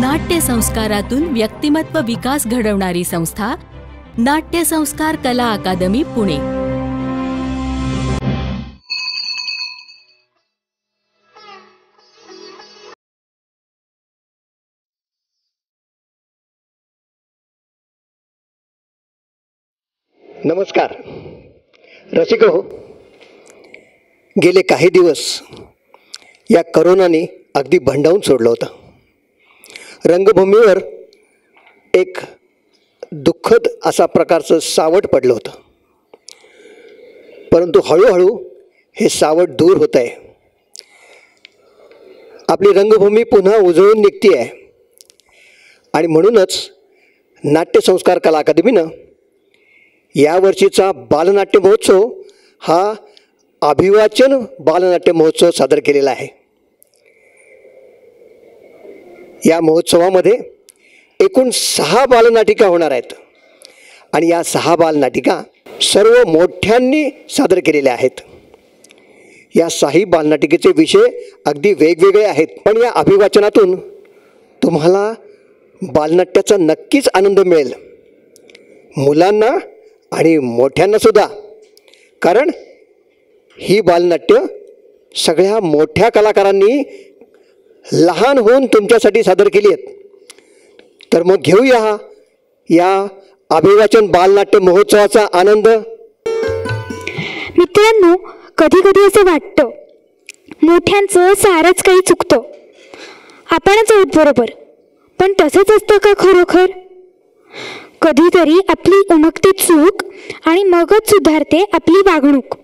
नाट्य संस्कारातून व्यक्तिमत्व विकास घडवणारी संस्था नाट्य संस्कार कला अकादमी पुणे. नमस्कार रसिको. गेले काही दिवस या करोनाने अगदी भंडावून सोडलं होतं. रंगभूमीवर एक दुःखद असा प्रकारचं सावट पडलं होतं. परंतु हळूहळू हे सावट दूर होत आहे. आपली रंगभूमी पुन्हा उजळून निघते आहे. आणि म्हणूनच नाट्यसंस्कार कला अकादमीनं यावर्षीचा बालनाट्य महोत्सव हा अभिवाचन बालनाट्य महोत्सव सादर केलेला आहे. या महोत्सवामध्ये एकूण 6 बालनाटिका होणार आहेत आणि या 6 बालनाटिका सर्व मोठ्यांनी सादर केलेल्या आहेत. या 6 बालनाटिकेचे विषय अगदी वेगवेगळे आहेत, पण या अभिवाचनातून तुम्हाला बालनाट्याचा नक्कीच आनंद मिळेल, मुलांना आणि मोठ्यांनासुद्धा. कारण ही बालनाट्य सगळ्या मोठ्या कलाकारांनी लहान होऊन तुमच्यासाठी सादर केली आहेत. तर मग घेऊया या अभिवाचन बालनाट्य महोत्सवाचा आनंद. मित्रांनो, कधी कधी असं वाटतं मोठ्यांचं सारंच काही चुकतं, आपणच आहोत बरोबर. पण तसंच असतं का खरोखर? कधीतरी आपली उमगती चूक आणि मगच सुधारते आपली वागणूक.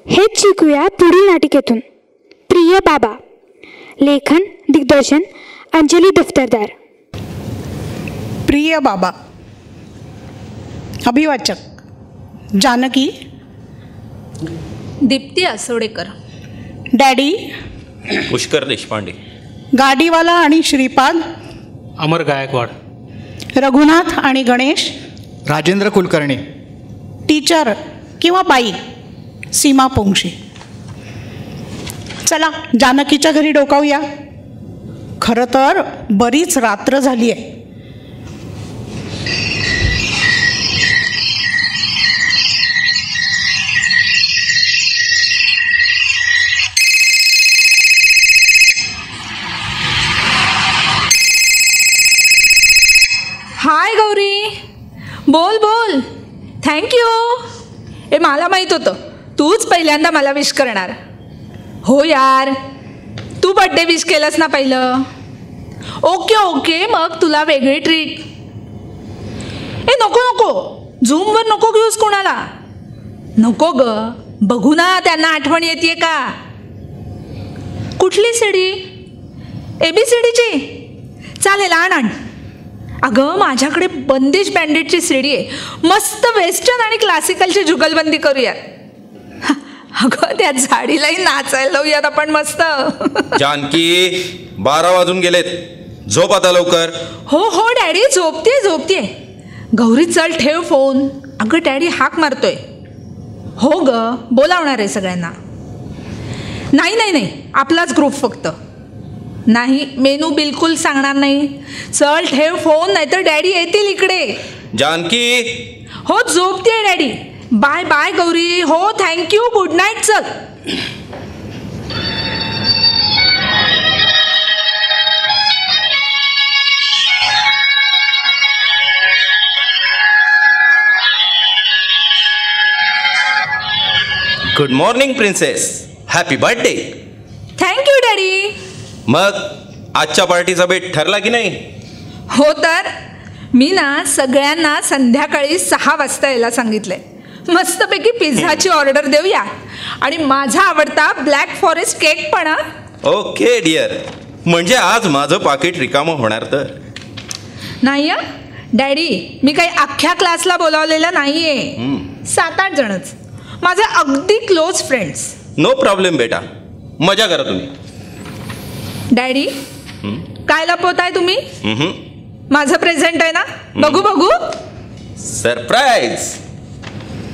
हेच शिकूया पुढील नाटिकेतून. प्रिय बाबा. लेखन दिग्दर्शन अंजली दफ्तरदार. प्रिय बाबा. अभिवाचक जानकी. दीप्ती असोडेकर. डॅडी पुष्कर देशपांडे. गाडीवाला आणि श्रीपाद अमर गायकवाड. रघुनाथ आणि गणेश राजेंद्र कुलकर्णी. टीचर किंवा बाई सीमा पोंक्षे. चला जानकीच्या घरी डोकावूया. खरं तर बरीच रात्र झाली आहे. हाय गौरी. बोल बोल. थँक्यू. मला माहीत होतं तूच पहिल्यांदा मला विश करणार. हो यार, तू बड्डे विश केलंस ना पहिलं. ओके ओके, मग तुला वेगळी ट्रीट. नको नको, झूमवर नको घेऊस कोणाला. नको ग, बघू ना त्यांना आठवण येते का. कुठली सीडी? ABCDची? चालेल, आण. अगं माझ्याकडे बंदिश बँडेटची सीडी आहे. मस्त वेस्टर्न आणि क्लासिकलची जुगलबंदी करूयात. अगं त्या झाडीलाही नाचायला लावूयात आपण मस्त. जानकी, 12 वाजून गेलेत. झोप आता लवकर. हो हो डॅडी, झोपते. गौरी चल ठेव फोन. अगं डॅडी हाक मारतोय. हो ग, बोलावणार आहे सगळ्यांना. नाही, आपलाच ग्रुप फक्त. नाही, मेनू बिलकुल सांगणार नाही. चल ठेव फोन, नाहीतर डॅडी येतील इकडे. जानकी. हो झोपते डॅडी. Bye bye Gauri. हो थँक्यू. Good night. चल. Good morning princess. Happy birthday. Thank you daddy. मग आजच्या पार्टीचा बेट ठरला की नाही? हो तर मी ना सगळ्यांना संध्याकाळी 6 वाजता यायला सांगितलंय. मस्तपैकी पिझ्झाची ऑर्डर देऊया आणि माझा आवडता ब्लॅक फॉरेस्ट केक पण. Okay dear. म्हणजे आज माझं पाकिट रिकामं होणार तर नाही. डॅडी, मी काही अख्ख्या क्लासला बोलावलेलं नाहीये. 7-8 जणच, माझे अगदी क्लोज फ्रेंड्स. नो प्रॉब्लेम बेटा, मजा करा तुम्ही. डॅडी, काय लपवताय तुम्ही? माझं प्रेझेंट आहे ना, बघू. सरप्राईज.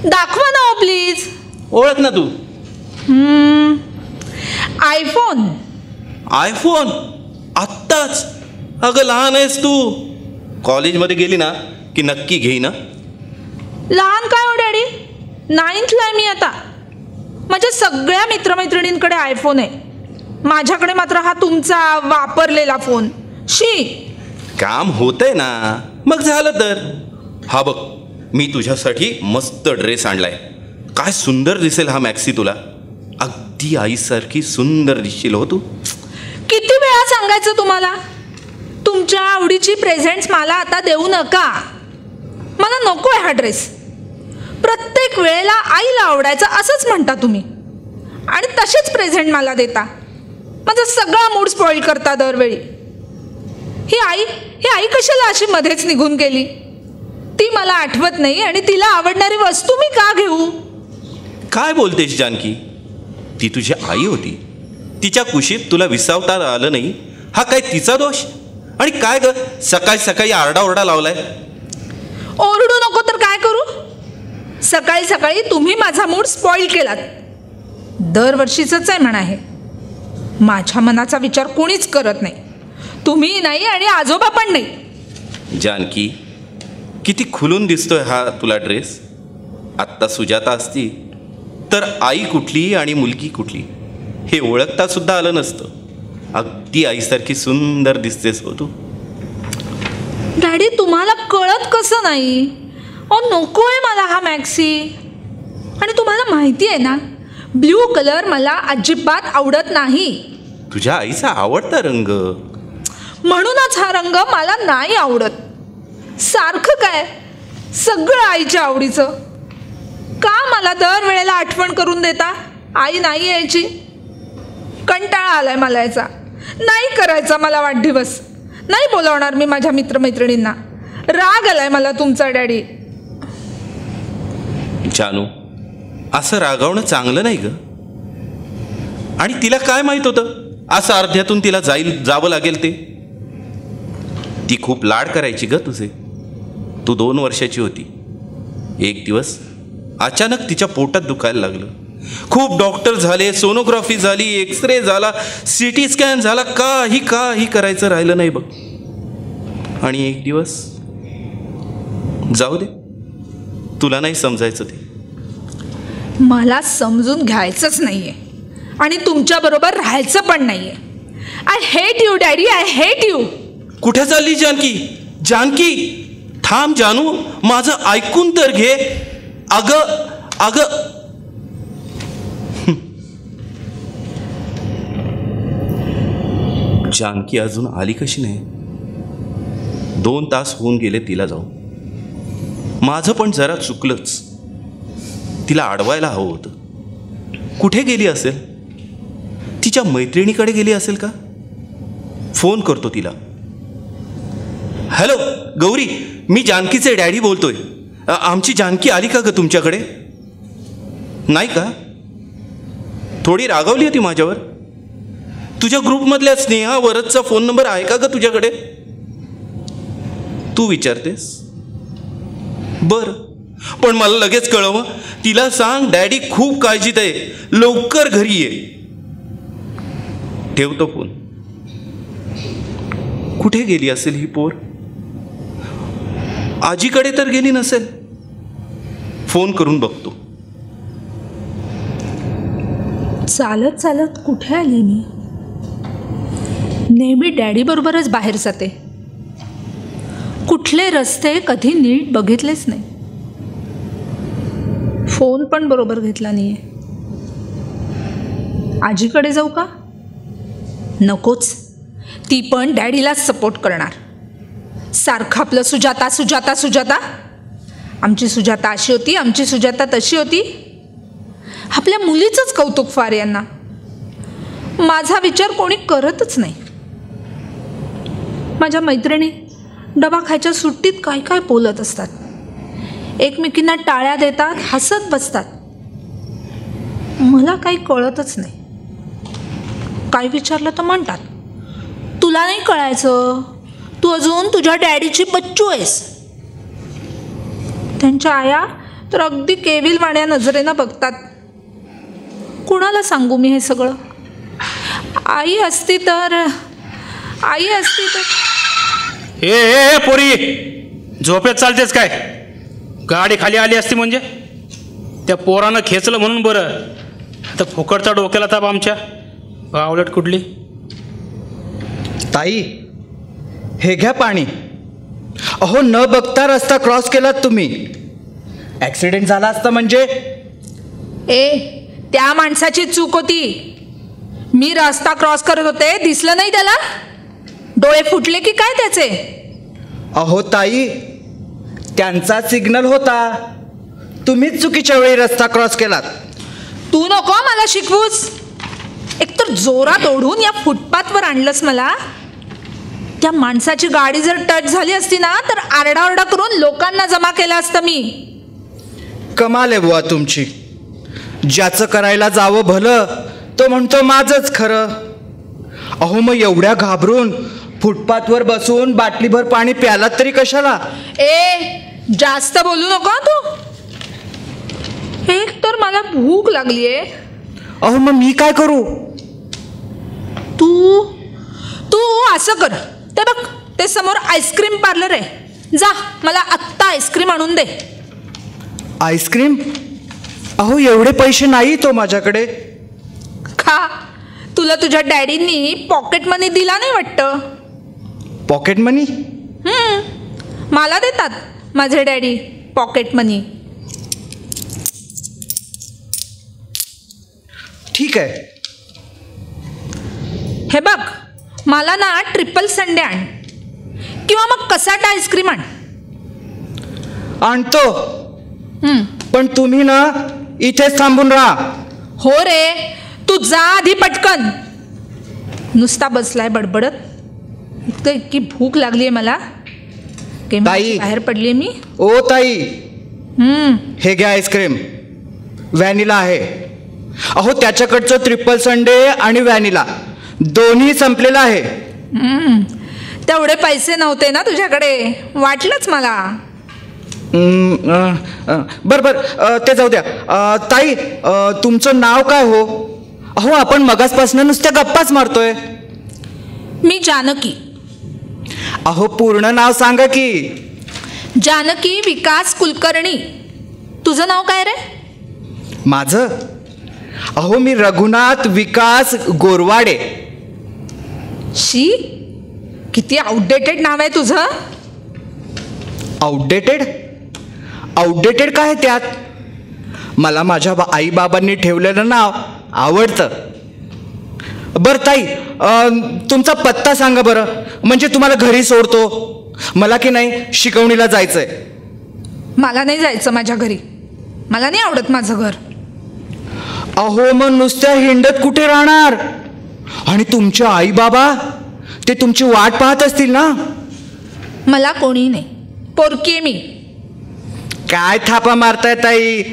दाखवा ना प्लीज. ओळख ना तू. आयफोन. आत्ताच? अगं लहान आहेस तू. कॉलेजमध्ये गेली ना की नक्की घेई ना. लहान काय हो डॅडी, 9thला आहे मी आता. माझ्या सगळ्या मित्रमैत्रिणींकडे आयफोन आहे, माझ्याकडे मात्र हा तुमचा वापरलेला फोन. शी. काम होतंय ना, मग झालं तर. हा बघ, मी तुझ्यासाठी मस्त ड्रेस आणलाय. काय सुंदर दिसेल हा मॅक्सी तुला. अगदी आईसारखी सुंदर दिसशील हो तू. किती वेळा सांगायचं तुम्हाला, तुमच्या आवडीची प्रेझेंट्स मला आता देऊ नका. मला नको आहे हा ड्रेस. प्रत्येक वेळेला आईला आवडायचं असंच म्हणता तुम्ही, आणि तसेच प्रेझेंट मला देता. माझा सगळा मूड स्पॉइल करता दरवेळी. ही आई कशाला अशी मध्येच निघून गेली. ती मला आठवत नाही आणि तिला आवडणारी वस्तू मी का घेऊ. काय बोलतेस जानकी, ती तुझी आई होती. तिच्या कुशीत तुला विसावता आलं नाही, हा काय तिचा दोष. आणि काय ग, सकाळी सकाळी आरडाओरडा लावलाय. ओरडू नको तर काय करू. सकाळी सकाळी तुम्ही माझा मूड स्पॉइल केलात. दरवर्षीचंच आहे म्हणा हे. माझ्या मनाचा विचार कोणीच करत नाही, तुम्ही नाही आणि आजोबा पण नाही. जानकी, किती खुलून दिसतोय हा तुला ड्रेस. आत्ता सुजाता असती तर आई कुठली आणि मुलगी कुठली हे ओळखता सुद्धा आलं नसतं. अगदी आईसारखी सुंदर दिसतेस हो तू. डॅडी, तुम्हाला कळत कसं नाही. नको आहे मला हा मॅक्सी. आणि तुम्हाला माहिती आहे ना, ब्ल्यू कलर मला अजिबात आवडत नाही. तुझ्या आईचा आवडता रंग. म्हणूनच हा रंग मला नाही आवडत. सारखं काय सगळं आईच्या आवडीचं. का मला दरवेळेला आठवण करून देता आई नाही यायची. कंटाळा आलाय मला याचा. नाही करायचा मला वाढदिवस. नाही बोलावणार मी माझ्या मित्रमैत्रिणींना. राग आलाय मला तुमचा डॅडी. जानू, असं रागावणं चांगलं नाही ग. आणि तिला काय माहित होतं असं अर्ध्यातून तिला जावं लागेल ते. ती खूप लाड करायची ग तुझे. तू 2 वर्षाची होती. एक दिवस अचानक तिच्या पोटात दुखायला लागलं. खूप डॉक्टर झाले, सोनोग्राफी झाली, एक्सरे झाला, CT स्कॅन झाला, काही करायचं राहिलं नाही बघ. आणि एक दिवस, जाऊ दे, तुला नाही समजायचं ते. मला समजून घ्यायचंच नाहीये आणि तुमच्याबरोबर राहायचं पण नाहीये. I hate you daddy, I hate you. कुठे चालली जानकी? जानकी, थांब जानू, माझं ऐकून तर घे. अगं जानकी अजून आली कशी नाही? 2 तास होऊन गेले तिला जाऊन. माझं पण जरा चुकलंच. तिला अडवायला हवं होतं. कुठे गेली असेल? तिच्या मैत्रिणीकडे गेली असेल का? फोन करतो तिला. हॅलो गौरी, मी जानकीचे डॅडी बोलतोय. आमची जानकी आली का ग तुमच्याकडे? नाही का? थोडी रागावली होती माझ्यावर. तुझ्या ग्रुपमधल्या स्नेहा वरदचा फोन नंबर आहे का ग तुझ्याकडे? तू विचारतेस? बर, पण मला लगेच कळव. तिला सांग डॅडी खूप काळजीत आहे, लवकर घरी ये. ठेवतो फोन. कुठे गेली असेल ही पोर? आजीकडे तर गेली नसेल. फोन करून बघतो. चालत चालत कुठे आली मी? नेहमी डॅडी बरोबरच बाहेर जाते. कुठले रस्ते कधी नीट बघितलेच नाही. फोन पण बरोबर घेतला नाहीये. आजीकडे जाऊ का? नकोच. ती पण डॅडीलाच सपोर्ट करणार. सारखं आपलं सुजाता सुजाता सुजाता. आमची सुजाता अशी होती, आमची सुजाता तशी होती. आपल्या मुलीचंच कौतुक फार यांना. माझा विचार कोणी करतच नाही. माझ्या मैत्रिणी डबा खायच्या सुट्टीत काय काय बोलत असतात. एकमेकींना टाळ्या देतात, हसत बसतात. मला काही कळतच नाही. काय विचारलं तर म्हणतात, तुला नाही कळायचं, तू अजून तुझ्या डॅडीची बच्चू आहेस. त्यांच्या आया तर अगदी केविलवाण्या नजरेनं बघतात. कुणाला सांगू मी हे सगळं? आई असती तर ए पोरी, झोपेत चालतेच काय? गाडी खाली आली असती म्हणजे त्या पोरानं खेचलं म्हणून बरं, तर फुकटचा डोक्याला ताप आमच्या आवलट कुठली. ताई, हे घ्या पाणी. अहो, न बघता रस्ता क्रॉस केलात तुम्ही. ॲक्सिडेंट झाला असता म्हणजे. ए, त्या माणसाची चूक होती. मी रस्ता क्रॉस करत होते, दिसलं नाही त्याला? डोळे फुटले की काय त्याचे? अहो ताई, त्यांचा सिग्नल होता. तुम्हीच चुकीच्या वेळी रस्ता क्रॉस केलात. तू नको मला शिकवूस. एकतर जोरात ओढून या फुटपाथवर आणलंस मला. त्या माणसाची गाडी जर टच झाली असती ना, तर आरडाओरडा करून लोकांना जमा केलं असतं मी. कमाल आहे बुवा तुमची. ज्याचं करायला जावं भलं तो म्हणतो माझंच खरं. अहो, मग एवढ्या घाबरून फुटपाथवर बसून बाटलीभर पाणी प्यालात तरी कशाला? ए, जास्त बोलू नको तू. एक तर मला भूक लागलीये. अहो, मग मी काय करू? तू तू असं कर, ते बघ, ते समोर आईस्क्रीम पार्लर आहे. जा, मला आत्ता आईस्क्रीम आणून दे. आईस्क्रीम? अहो, एवढे पैसे नाही तो माझ्याकडे. खा. तुला तुझ्या डॅडींनी पॉकेट मनी दिला नाही वाटतं. पॉकेट मनी? मला देतात माझे डॅडी पॉकेट मनी. ठीक आहे. हे बघ, मला ना ट्रिपल संडे आण, किंवा मग कसाटा आईस्क्रीम आण. आणतो. पण तुम्ही ना इथेच थांबून राहा. हो रे, तू जा आधी पटकन. नुसता बसलाय बडबडत. इतकी भूक लागली आहे मला. ताई, बाहेर पडली मी. ओ ताई, हे घ्या आईस्क्रीम. व्हॅनिला आहे. अहो, त्याच्याकडचं ट्रिपल संडे आणि व्हॅनिला दोन्ही संपलेलं आहे. तेवढे पैसे नव्हते ना तुझ्याकडे, वाटलंच मला. बर बर, ते जाऊ द्या. ताई, तुमचं नाव काय हो? अहो, आपण मगासपासून नुसत्या गप्पाच मारतोय. मी जानकी. अहो, पूर्ण नाव सांगा की. जानकी विकास कुलकर्णी. तुझं नाव काय रे? माझं? अहो, मी रघुनाथ विकास गोरवाडे. शी, किती आउटडेटेड नाव आहे तुझं. आउटडेटेड? आउटडेटेड काय त्यात? मला माझ्या आई बाबांनी ठेवलेलं नाव आवडतं. बरं ताई, तुमचा पत्ता सांगा बरं, म्हणजे तुम्हाला घरी सोडतो. मला की नाही शिकवणीला जायचंय. मला नाही जायचं माझ्या घरी. मला नाही आवडत माझं घर. अहो, मग नुसत्या हिंडत कुठे राहणार? आणि तुमचे आई बाबा ते तुमची वाट पाहत असतील ना. मला कोणी नाही, पोरकी आहे मी. काय थापा मारताय ताई?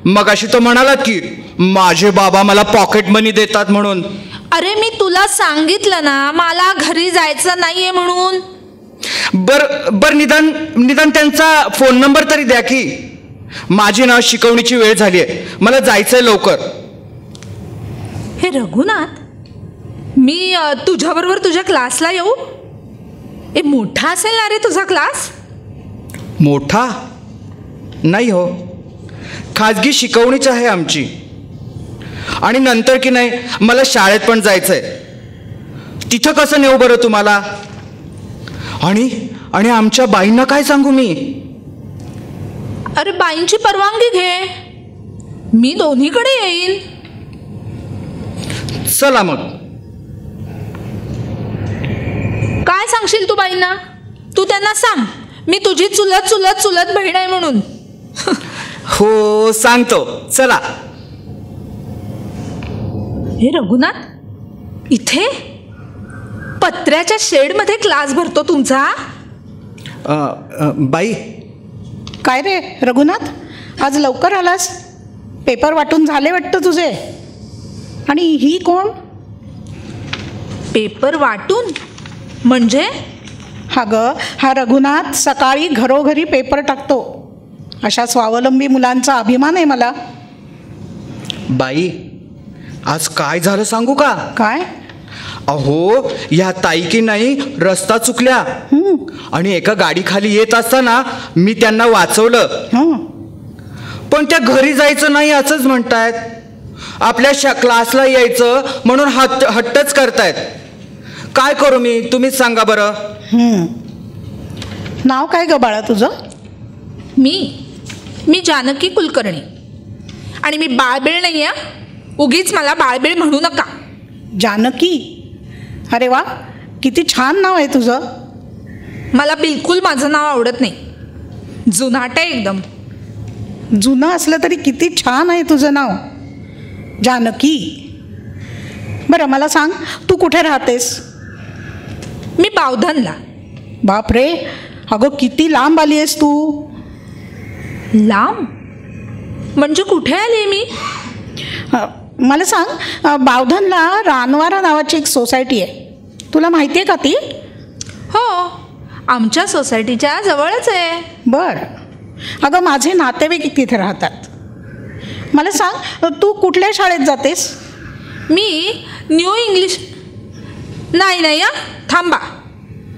मगाशी तो म्हणालात की माझे बाबा मला पॉकेट मनी देतात म्हणून. अरे, मी तुला सांगितलं ना मला घरी जायचं नाहीये म्हणून. बर, निदान त्यांचा फोन नंबर तरी द्या की. माझी ना शिकवणीची वेळ झाली आहे, मला जायचंय लवकर. हे रघुनाथ, मी तुझ्याबरोबर तुझ्या क्लासला येऊ? ए, मोठा असेल ना रे तुझा क्लास? मोठा नाही हो, खाजगी शिकवणीच आहे आमची. आणि नंतर की नाही मला शाळेत पण जायचंय. तिथं कसं नेऊ बरं तुम्हाला? आणि आमच्या बाईंना काय सांगू मी? अरे, बाईंची परवानगी घे, मी दोन्हीकडे येईन. चला मग. काय सांगशील तू बाईंना? तू त्यांना सांग मी तुझी चुलत चुलत चुलत बहीण आहे म्हणून. हो, सांगतो. चला. हे रघुनाथ, इथे पत्र्याच्या शेडमध्ये क्लास भरतो तुमचा? बाई. काय रे रघुनाथ, आज लवकर आलास? पेपर वाटून झाले वाटतं तुझे. आणि ही कोण? पेपर वाटून म्हणजे? हा ग, हा रघुनाथ सकाळी घरोघरी पेपर टाकतो. अशा स्वावलंबी मुलांचा अभिमान आहे मला. बाई, आज काय झालं सांगू का? काय? अहो, या ताई की नाही रस्ता चुकल्या आणि एका गाडीखाली येत असताना मी त्यांना वाचवलं. पण त्या घरी जायचं नाही असंच म्हणतायत. आपल्या क्लासला यायचं म्हणून हट्टच करतायत. काय करू मी, तुम्हीच सांगा बरं. नाव काय ग बाळा तुझं? मी जानकी कुलकर्णी. आणि मी बाळबीळ नाही आहे. उगीच मला बाळबीळ म्हणू नका. जानकी? अरे वा, किती छान नाव आहे तुझं. मला बिलकुल माझं नाव आवडत नाही. जुनाट आहे एकदम. जुनं असलं तरी किती छान आहे तुझं नाव, जानकी. बरं मला सांग, तू कुठे राहतेस? मी बावधनला. बापरे, अगं किती लांब आली आहेस तू. लांब म्हणजे कुठे आले मी? मला सांग, बावधनला रानवारा नावाची एक सोसायटी आहे, तुला माहिती आहे का ती? हो, आमच्या सोसायटीच्या जवळच आहे. बरं. अगं माझे नातेवाईक तिथे राहतात. मला सांग, तू कुठल्या शाळेत जातेस? मी न्यू इंग्लिश. नाही थांबा.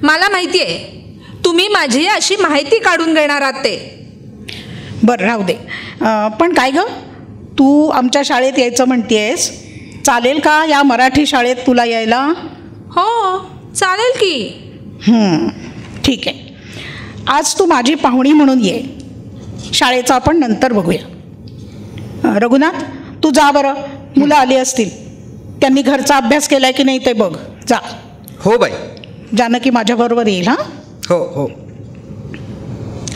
मला माहिती आहे तुम्ही माझी अशी माहिती काढून घेणार आहात ते. बरं राहू दे. पण काय गं, तू आमच्या शाळेत यायचं म्हणतेस, चालेल का या मराठी शाळेत तुला यायला? हो चालेल की. ठीक आहे. आज तू माझी पाहुणी म्हणून ये. शाळेचं आपण नंतर बघूया. रघुनाथ, तू जा बरं. मुलं आली असतील, त्यांनी घरचा अभ्यास केलाय की नाही ते बघ. जा. हो बाई. जानकी माझ्याबरोबर येईल. हां. हो.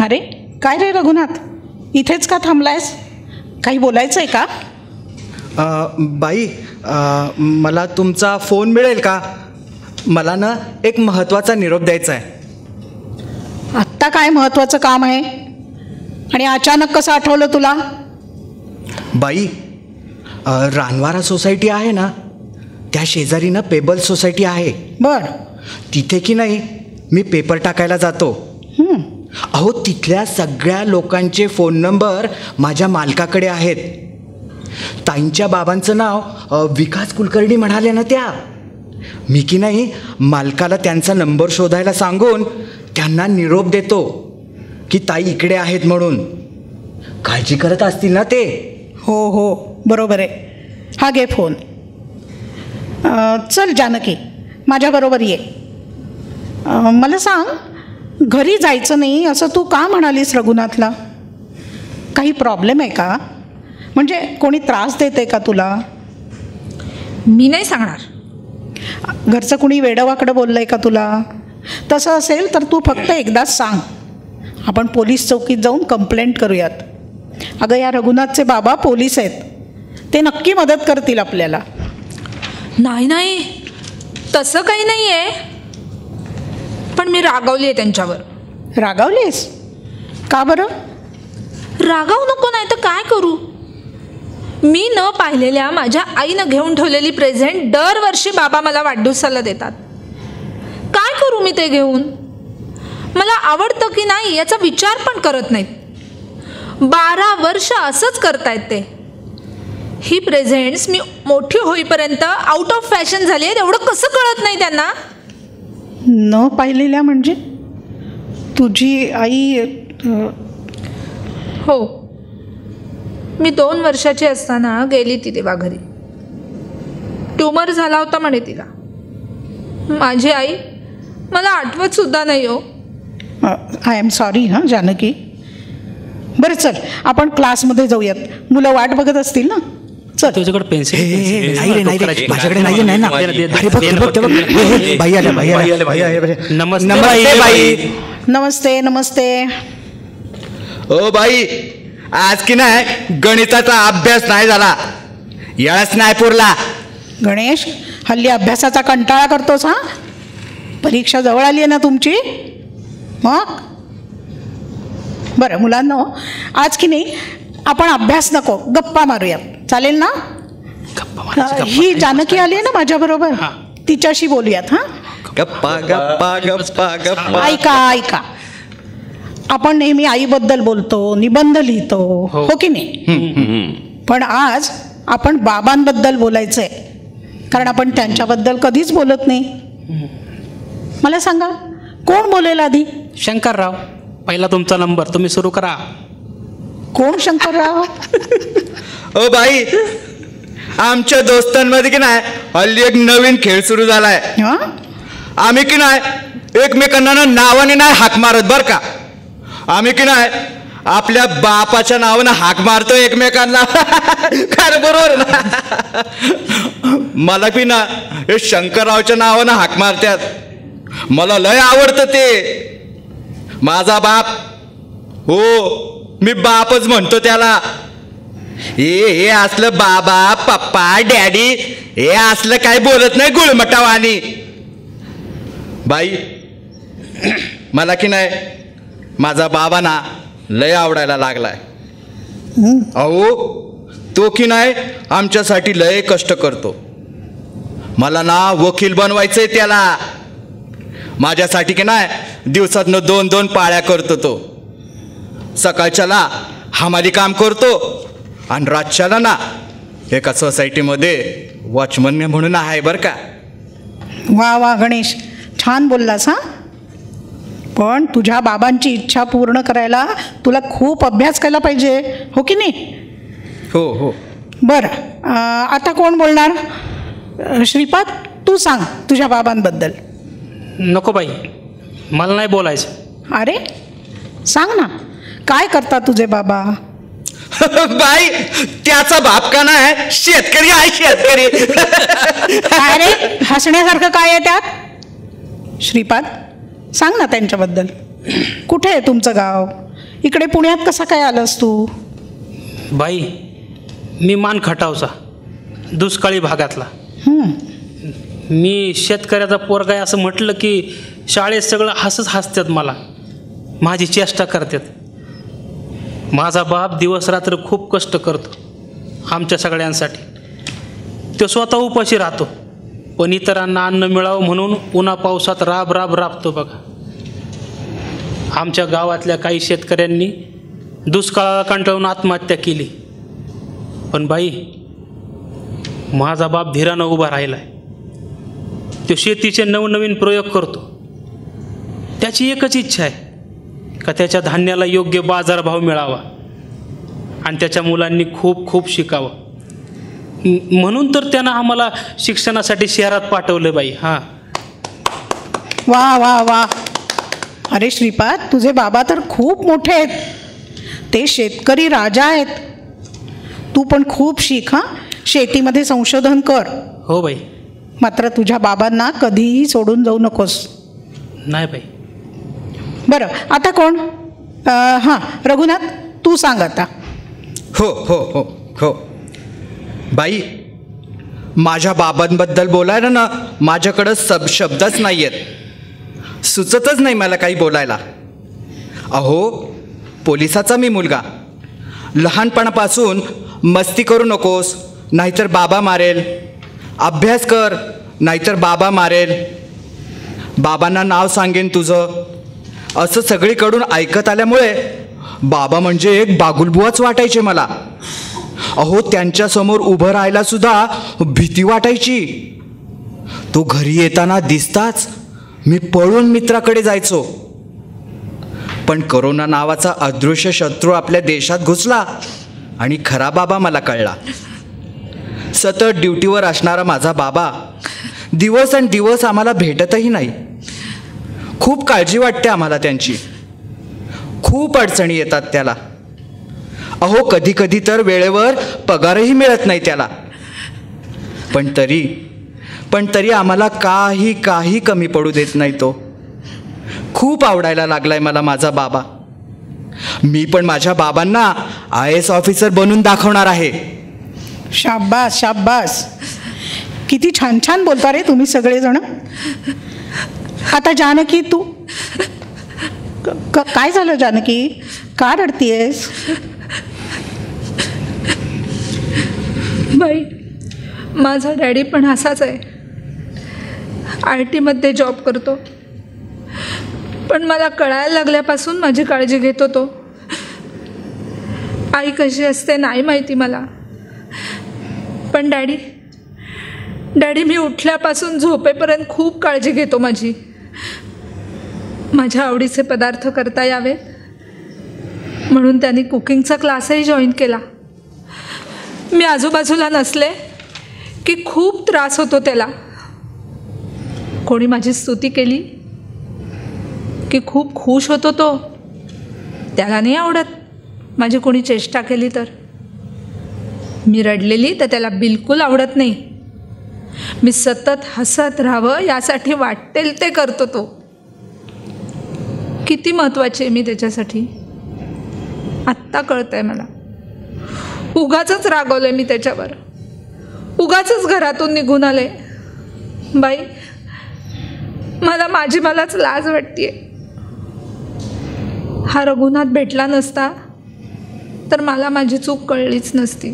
अरे काय रे रघुनाथ, इथेच का थांबलायस? काही बोलायचं आहे का? बाई, मला तुमचा फोन मिळेल का? मला ना एक महत्त्वाचा निरोप द्यायचा आहे. आत्ता काय महत्त्वाचं काम आहे आणि अचानक कसं आठवलं तुला? बाई, रानवारा सोसायटी आहे ना, त्या शेजारी ना पेबल सोसायटी आहे. बर. तिथे की नाही मी पेपर टाकायला जातो. अहो, तिथल्या सगळ्या लोकांचे फोन नंबर माझ्या मालकाकडे आहेत. ताईंच्या बाबांचं नाव विकास कुलकर्णी म्हणाले ना त्या. मी की नाही मालकाला त्यांचा नंबर शोधायला सांगून त्यांना निरोप देतो की ताई इकडे आहेत म्हणून. काळजी करत असतील ना ते. हो बरोबर आहे. हा घे फोन. चल जानकी, माझ्याबरोबर ये. मला सांग, घरी जायचं नाही असं तू का म्हणालीस रघुनाथला? काही प्रॉब्लेम आहे का? म्हणजे कोणी त्रास देत आहे का तुला? मी नाही सांगणार. घरचं कुणी वेडंवाकडं बोललं आहे का तुला? तसं असेल तर तू फक्त एकदाच सांग. आपण पोलीस चौकीत जाऊन कंप्लेंट करूयात. अगं, या रघुनाथचे बाबा पोलीस आहेत, ते नक्की मदत करतील आपल्याला. नाही तसं काही नाही आहे. पण मी रागावली आहे त्यांच्यावर. रागावलीस? का बरं? रागावू नको, नाही तर काय करू. मी न पाहिलेल्या माझ्या आईनं घेऊन ठेवलेली प्रेझेंट दरवर्षी बाबा मला वाढदिवसाला देतात. काय करू मी ते घेऊन? मला आवडतं की नाही याचा विचार पण करत नाहीत. 12 वर्ष असंच करतायत ते. ही प्रेझेंट्स मी मोठी होईपर्यंत आउट ऑफ फॅशन झाली आहे, एवढं कसं कळत नाही त्यांना? न पाहिलेल्या म्हणजे तुझी आई? हो, मी 2 वर्षाची असताना गेली ती तेव्हा घरी. ट्यूमर झाला होता म्हणे तिला. माझी आई मला आठवत सुद्धा नाही. हो, आय एम सॉरी. हां जानकी. बरं चल, आपण क्लासमध्ये जाऊयात. मुलं वाट बघत असतील ना. चल. तुझ्याकडे पेन्सिल? नाही रे, माझ्याकडे नाही ना. बाई आल्या. नमस्ते बाई. नमस्ते. ओ बाई, आज की नाही गणिताचा अभ्यास नाही झाला. यळच नाही पुरला. गणेश, हल्ली अभ्यासाचा कंटाळा करतोस? हां, परीक्षा जवळ आली आहे ना तुमची. मग बरं मुलांनो, आज की नाही आपण अभ्यास नको, गप्पा मारूया. चालेल ना? ही जानकी आली आहे ना माझ्याबरोबर, तिच्याशी बोलूयात. हां, गप्पा. ऐका. आपण नेहमी आईबद्दल बोलतो, निबंध लिहितो, हो की नाही? पण आज आपण बाबांबद्दल बोलायचं आहे, कारण आपण त्यांच्याबद्दल कधीच बोलत नाही. मला सांगा, कोण बोलेल आधी? शंकरराव, पहिला तुमचा नंबर, तुम्ही सुरू करा. कोण शंकरराव? ओ बाई, आमच्या दोस्तांमध्ये की नाही हल्ली एक नवीन खेळ सुरू झालाय. हां, आम्ही की नाही एकमेकांना नावाने नाही हाक मारत बर का. आम्ही की नाही आपल्या बापाच्या नावानं हाक मारतो एकमेकांना. खरं बरोबर ना? मला की ना हे शंकररावच्या नावानं हाक मारतात. मला लय आवडतं ते. माझा बाप, हो मी बापच म्हणतो त्याला. हे असलं बाबा पप्पा डॅडी हे असलं काय बोलत नाही गुळमटावानी. बाई, मला की नाही माझा बाबा ना लय आवडायला लागलाय. अहो तो की नाही आमच्यासाठी लय कष्ट करतो. मला ना वकील बनवायचंय त्याला. माझ्यासाठी की नाही दिवसातनं 2-2 पाळ्या करतो तो. सकाळच्याला हमाली काम करतो आणि रातच्याला ना एका सोसायटीमध्ये वॉचमन म्हणून आहे बरं का. वा वा गणेश, छान बोललास. हां, पण तुझ्या बाबांची इच्छा पूर्ण करायला तुला खूप अभ्यास केला पाहिजे, हो की नाही? हो हो. बरं, आता कोण बोलणार? श्रीपाद, तू सांग तुझ्या बाबांबद्दल. नको बाई, मला नाही बोलायचं. अरे सांग ना, काय करतात तुझे बाबा? बाई, त्याचा बाप का नाही शेतकरी आहे, शेतकरी. अरे हसण्यासारखं काय आहे त्यात? श्रीपाद, सांग ना त्यांच्याबद्दल. कुठे आहे तुमचं गाव? इकडे पुण्यात कसा काय आलास तू? बाई, मी मान खटावचा, दुष्काळी भागातला. मी शेतकऱ्याचा पोरगा आहे असं म्हटलं की शाळेत सगळं हसतात मला, माझी चेष्टा करतात. माझा बाप दिवस रात्र खूप कष्ट करतो आमच्या सगळ्यांसाठी. तो स्वतः उपाशी राहतो, पण इतरांना अन्न मिळावं म्हणून उन्हा पावसात राबतो बघा. आमच्या गावातल्या काही शेतकऱ्यांनी दुष्काळाला कंटाळून आत्महत्या केली. पण बाई, माझा बाप धीरानं उभा राहिला आहे. तो शेतीचे नवनवीन प्रयोग करतो. त्याची एकच इच्छा आहे का त्याच्या धान्याला योग्य बाजारभाव मिळावा आणि त्याच्या मुलांनी खूप खूप शिकावं. म्हणून तर त्यानं आम्हाला शिक्षणासाठी शहरात पाठवलं बाई. हां, वा वा वा. अरे श्रीपाद, तुझे बाबा तर खूप मोठे आहेत. ते शेतकरी राजा आहेत. तू पण खूप शिक. हां, शेतीमध्ये संशोधन कर. हो बाई. मात्र तुझ्या बाबांना कधीही सोडून जाऊ नकोस. नाही बाई. बरं, आता कोण? हां, रघुनाथ, तू सांग आता. हो हो हो हो. बाई, माझ्या बाबांबद्दल बोलायला ना माझ्याकडं शब्दच नाही आहेत. सुचतच नाही मला काही बोलायला. अहो, पोलिसाचा मी मुलगा. लहानपणापासून मस्ती करू नकोस नाहीतर बाबा मारेल, अभ्यास कर नाहीतर बाबा मारेल, बाबांना नाव सांगेन तुझं, असं सगळीकडून ऐकत आल्यामुळे बाबा म्हणजे एक बागुलबुवाच वाटायचे मला. अहो, त्यांच्यासमोर उभं राहायला सुद्धा भीती वाटायची. तो घरी येताना दिसताच मी पळून मित्राकडे जायचो. पण करोना नावाचा अदृश्य शत्रू आपल्या देशात घुसला आणि खरा बाबा मला कळला. सतत ड्युटीवर असणारा माझा बाबा दिवस आम्हाला भेटतही नाही. खूप काळजी वाटते आम्हाला त्यांची. खूप अडचणी येतात त्याला. अहो, कधी कधी तर वेळेवर पगारही मिळत नाही त्याला. पण तरी आम्हाला काही कमी पडू देत नाही तो. खूप आवडायला लागलाय मला माझा बाबा. मी पण माझ्या बाबांना IAS ऑफिसर बनून दाखवणार आहे. शाब्बास शाब्बास. किती छान छान बोलता रे तुम्ही सगळेजण. आता जानकी, तू काय झालं जानकी? का रडतीयेस? बाई, माझा डॅडी पण असाच आहे. IT मध्ये जॉब करतो. पण मला कळायला लागल्यापासून माझी काळजी घेतो तो. आई कशी असते नाही माहिती मला. पण डॅडी मी उठल्यापासून झोपेपर्यंत खूप काळजी घेतो माझी. माझ्या आवडीचे पदार्थ करता यावेत म्हणून त्यांनी कुकिंगचा क्लासही जॉईन केला. मी आजूबाजूला नसले की खूप त्रास होतो त्याला. कोणी माझी स्तुती केली की खूप खुश होतो तो. त्याला नाही आवडत माझी कोणी चेष्टा केली तर. मी रडलेली तर त्याला बिलकुल आवडत नाही. मी सतत हसत राहावं यासाठी वाटेल ते करतो तो. किती महत्त्वाची आहे मी त्याच्यासाठी आत्ता कळतंय मला. उगाचच रागवलंय मी त्याच्यावर. उगाचच घरातून निघून आले. बाई, मलाच लाज वाटतेय. हा रघुनाथ भेटला नसता तर मला माझी चूक कळलीच नसती.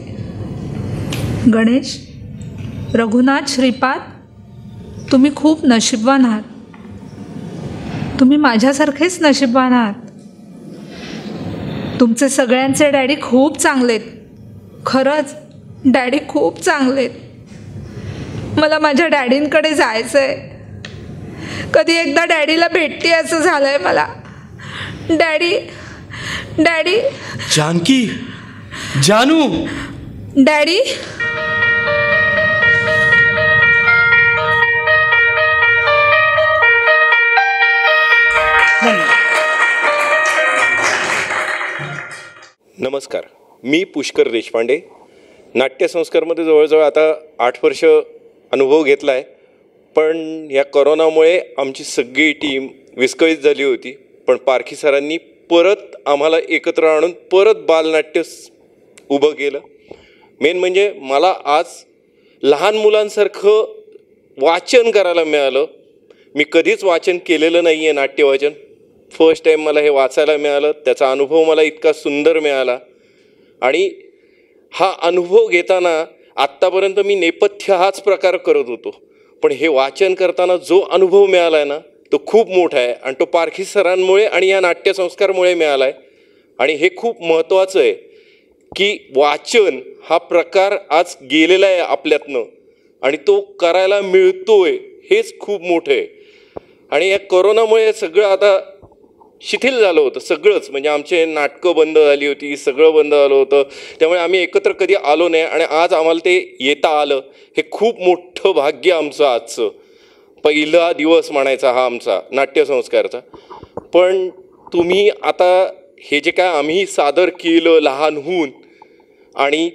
गणेश, रघुनाथ, श्रीपाद, तुम्ही खूप नशीबवान आहात. तुम्ही माझ्यासारखेच नशीबवान आहात. तुमचे सगळ्यांचे डॅडी खूप चांगले आहेत. खरंच डॅडी खूप चांगले आहेत. मला माझ्या डॅडींकडे जायचं आहे. कधी एकदा डॅडीला भेटते असं झालं आहे मला. Daddy, daddy. जानकी, जानू. डॅडी. नमस्कार, मी पुष्कर देशपांडे. नाट्यसंस्कारमध्ये जवळजवळ आता 8 वर्ष अनुभव घेतला आहे. पण या कोरोनामुळे आमची सगळी टीम विस्कळीत झाली होती. पण पारखी सरांनी परत आम्हाला एकत्र आणून परत बालनाट्य उभं केलं. मेन म्हणजे मला आज लहान मुलांसारखं वाचन करायला मिळालं. मी कधीच वाचन केलेलं नाही आहे, नाट्यवाचन. फर्स्ट टाईम मला हे वाचायला मिळालं. त्याचा अनुभव मला इतका सुंदर मिळाला. आणि हा अनुभव घेताना आत्तापर्यंत मी नेपथ्य हाच प्रकार करत होतो. पण हे वाचन करताना जो अनुभव मिळाला आहे ना, तो खूप मोठा आहे. आणि तो पारखी सरांमुळे आणि या नाट्यसंस्कारमुळे मिळाला आहे. आणि हे खूप महत्त्वाचं आहे की वाचन हा प्रकार आज गेलेला आहे आपल्यातनं आणि तो करायला मिळतो आहे, हेच खूप मोठं आहे. आणि या कोरोनामुळे सगळं आता शिथिल झालं होतं. सगळंच म्हणजे आमचे नाटकं बंद झाली होती, सगळं बंद झालं होतं. त्यामुळे आम्ही एकत्र कधी आलो नाही आणि आज आम्हाला ते येता आलं. हे खूप मोठं भाग्य आमचं आजचं. पहिला दिवस म्हणायचा हा आमचा नाट्यसंस्कारचा. पण तुम्ही आता हे जे काय आम्ही सादर केलं लहानहून, आणि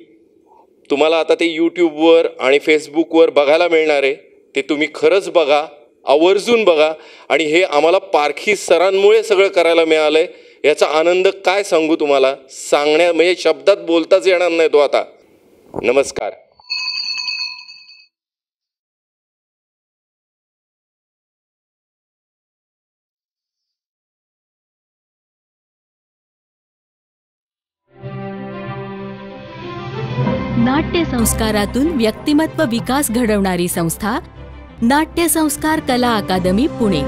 तुम्हाला आता ते यूट्यूबवर आणि फेसबुकवर बघायला मिळणार आहे, ते तुम्ही खरंच बघा, आवर्जून बघा. आणि हे आम्हाला पारखी सरांमुळे सगळं करायला मिळालं आहे. याचा आनंद काय सांगू तुम्हाला, म्हणजे शब्दात बोलताच येणार नाही तो आता. नमस्कार. नाट्यसंस्कारातून व्यक्तिमत्व विकास घडवणारी संस्था नाट्यसंस्कार कला अकादमी पुणे.